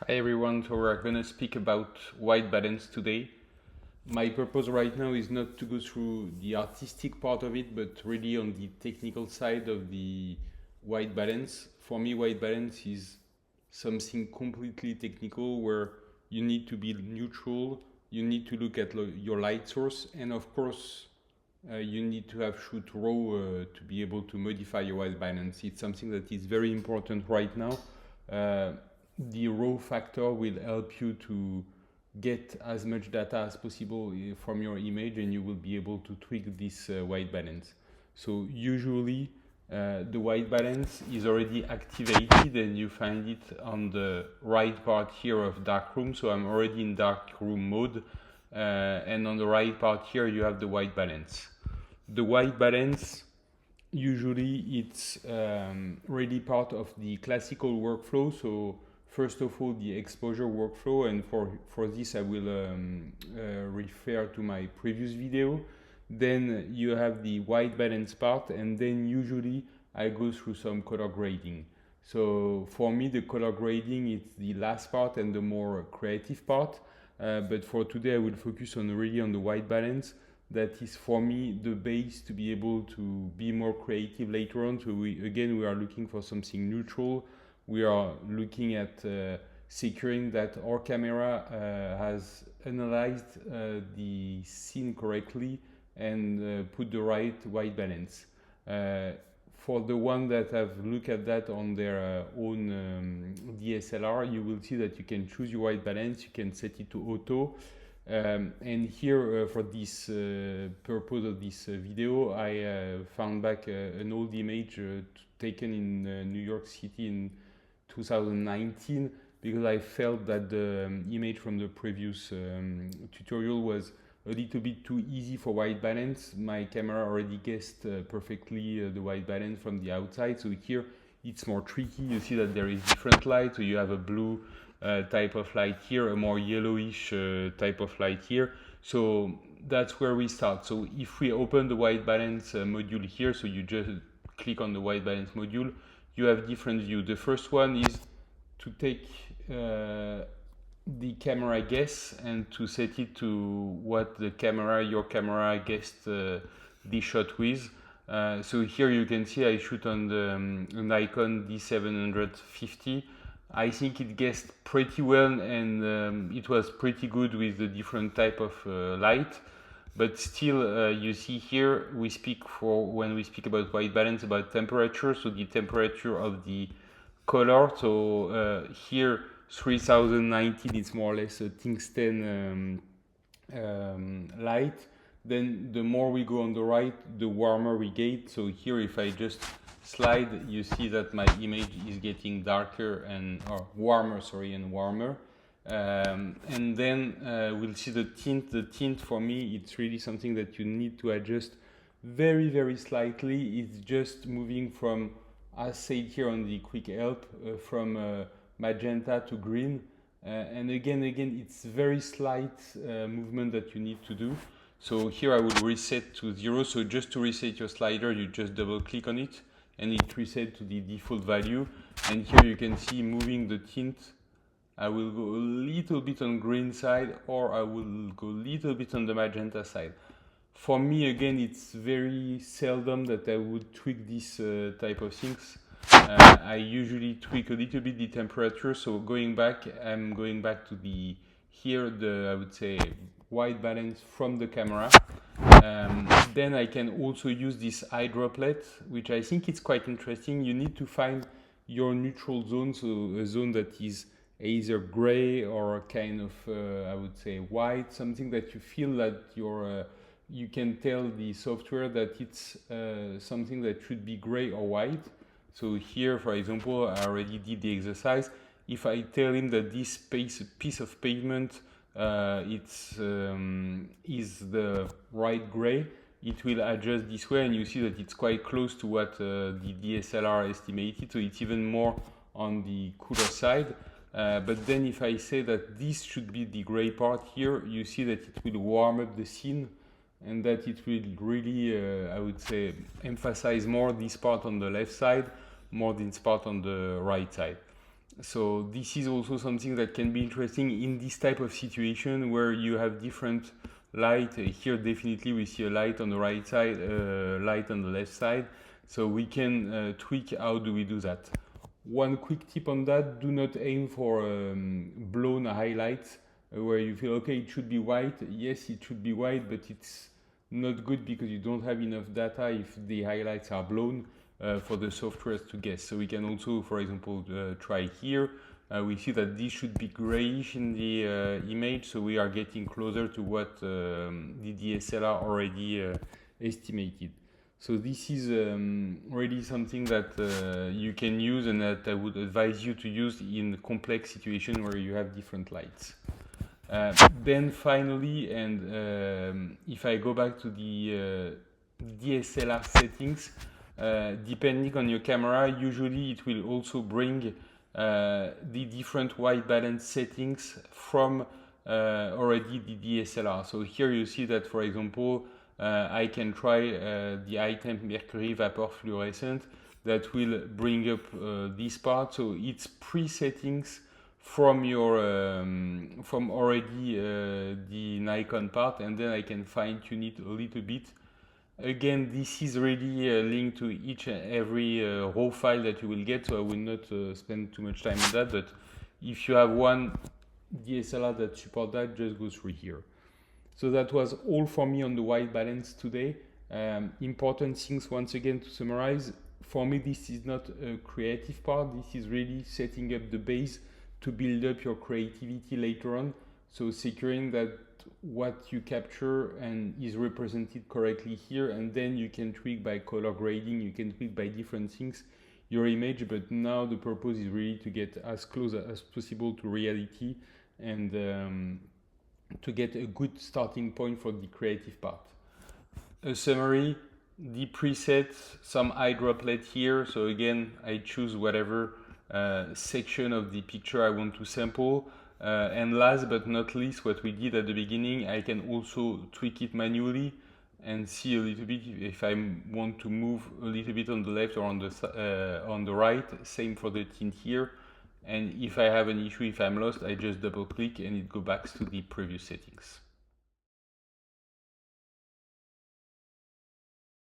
Hi everyone, so we're going to speak about white balance today. My purpose right now is not to go through the artistic part of it, but really on the technical side of the white balance. For me, white balance is something completely technical where you need to be neutral, you need to look at your light source, and of course, you need to have shoot raw to be able to modify your white balance. It's something that is very important right now. The raw factor will help you to get as much data as possible from your image, and you will be able to tweak this white balance. So usually the white balance is already activated and you find it on the right part here of darkroom. So I'm already in darkroom mode, and on the right part here you have the white balance. The white balance, usually it's really part of the classical workflow. So first of all, the exposure workflow, and for this I will refer to my previous video. Then you have the white balance part, and then usually I go through some color grading. So for me, the color grading is the last part and the more creative part. But for today, I will focus on really on the white balance. That is for me the base to be able to be more creative later on. So we are looking for something neutral. We are looking at securing that our camera has analyzed the scene correctly and put the right white balance. For the one that have looked at that on their own DSLR, you will see that you can choose your white balance, you can set it to auto. And here for this purpose of this video, I found back an old image taken in New York City in 2019, because I felt that the image from the previous tutorial was a little bit too easy for white balance. My camera already guessed perfectly the white balance from the outside. So here it's more tricky. You see that there is different light. So you have a blue type of light here, a more yellowish type of light here. So that's where we start. So if we open the white balance module here, so you just click on the white balance module, you have different views. The first one is to take the camera guess and to set it to what the camera, your camera guessed the shot with. So here you can see I shoot on the Nikon D750. I think it guessed pretty well, and it was pretty good with the different type of light. But still, you see here we speak for, when we speak about white balance, about temperature. So the temperature of the color. So here 3019, it's more or less a tungsten light. Then the more we go on the right, the warmer we get. So here if I just slide, you see that my image is getting darker and warmer, and warmer. And then we'll see the tint. The tint for me, it's really something that you need to adjust very, very slightly. It's just moving from, as said here on the quick help, from magenta to green. And again, it's very slight movement that you need to do. So here I will reset to 0. So just to reset your slider, you just double click on it and it resets to the default value. And here you can see moving the tint. I will go a little bit on green side, or I will go a little bit on the magenta side. For me, again, it's very seldom that I would tweak this type of things. I usually tweak a little bit the temperature. So going back, I'm going back to the I would say white balance from the camera. Then I can also use this eye droplet, which I think is quite interesting. You need to find your neutral zone, so a zone that is either gray or kind of I would say white, something that you feel that you can tell the software that it's something that should be gray or white. So here, for example, I already did the exercise. If I tell him that this piece of pavement is the right gray, it will adjust this way, and you see that it's quite close to what the DSLR estimated. So it's even more on the cooler side. But then if I say that this should be the gray part here, you see that it will warm up the scene, and that it will really, I would say, emphasize more this part on the left side, more this part on the right side. So this is also something that can be interesting in this type of situation where you have different light. Here definitely we see a light on the right side, light on the left side. So we can tweak how do we do that. One quick tip on that: do not aim for blown highlights where you feel, okay, it should be white. Yes, it should be white, but it's not good because you don't have enough data if the highlights are blown for the software to guess. So we can also, for example, try here. We see that this should be grayish in the image, so we are getting closer to what the DSLR already estimated. So this is really something that you can use and that I would advise you to use in complex situations where you have different lights. Then finally, and if I go back to the DSLR settings, depending on your camera, usually it will also bring the different white balance settings from already the DSLR. So here you see that, for example, I can try the high temp mercury vapor fluorescent that will bring up this part. So it's pre-settings from your from already the Nikon part, and then I can fine tune it a little bit. Again, this is really linked to each and every raw file that you will get, so I will not spend too much time on that, but if you have one DSLR that support that, just go through here. So that was all for me on the white balance today. Important things once again to summarize. For me, this is not a creative part. This is really setting up the base to build up your creativity later on. So securing that what you capture and is represented correctly here, and then you can tweak by color grading, you can tweak by different things your image, but now the purpose is really to get as close as possible to reality and to get a good starting point for the creative part. A summary: the presets, some eye droplet here. So again, I choose whatever section of the picture I want to sample. And last but not least, what we did at the beginning, I can also tweak it manually and see a little bit if I want to move a little bit on the left or on the right. Same for the tint here. And if I have an issue, if I'm lost, I just double click and it goes back to the previous settings.